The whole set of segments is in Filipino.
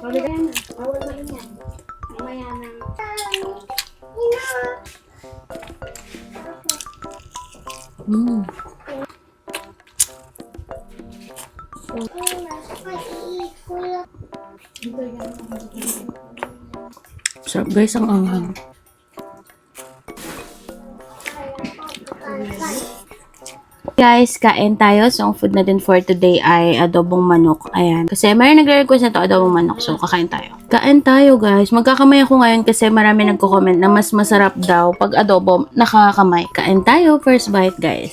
Pwede ka na. Bawal ba yun yan? Mamaya na. Sarap guys, ang anghang. Guys, kain tayo. So, ang food natin for today ay adobong manok. Ayan. Kasi may nagre-request na to adobong manok. So, kakain tayo. Kain tayo, guys. Magkakamay ako ngayon kasi marami nagko-comment na mas masarap daw pag adobo nakakamay. Kain tayo. First bite, guys.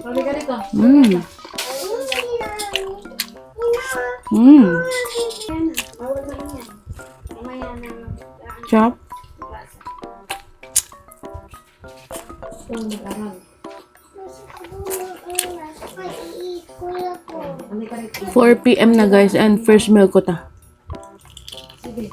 Pwede ka rito. Bawal ba yun yan? Mamaya na. Chop. Ito, mag-aral. 4 PM na guys and first meal ko ta. Sige.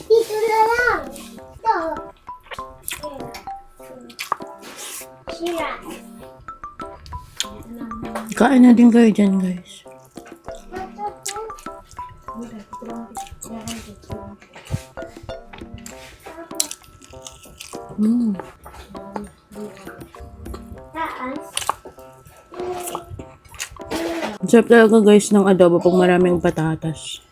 Dito na lang. Ito. Sira. Kain na din kayo dyan guys. Taas. Ang sarap talaga guys ng adobo pag maraming patatas.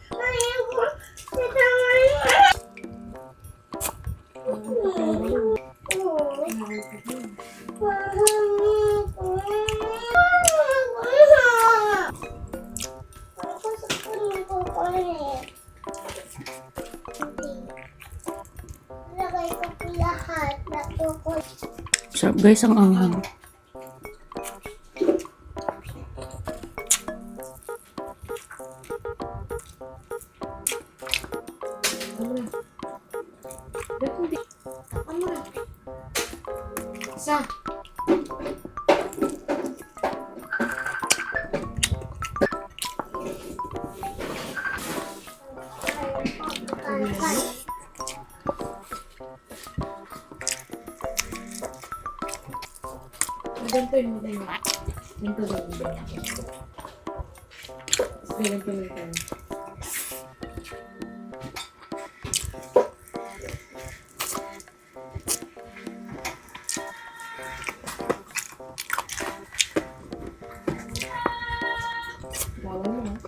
Lagay ko po lahat na tukol. Sarap guys ang anghang. Isa. Ganito yung mga yun. Ganito ba yung mga yun? Ganito yung mga yun. Bawal mo ha.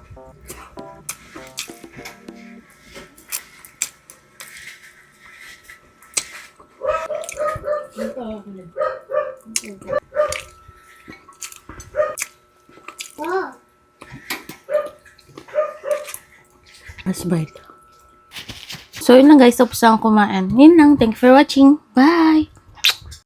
Ito ako na. Oh. Last bite. So yun lang guys, tapos ang kumain. Yun lang. Thank you for watching. Bye!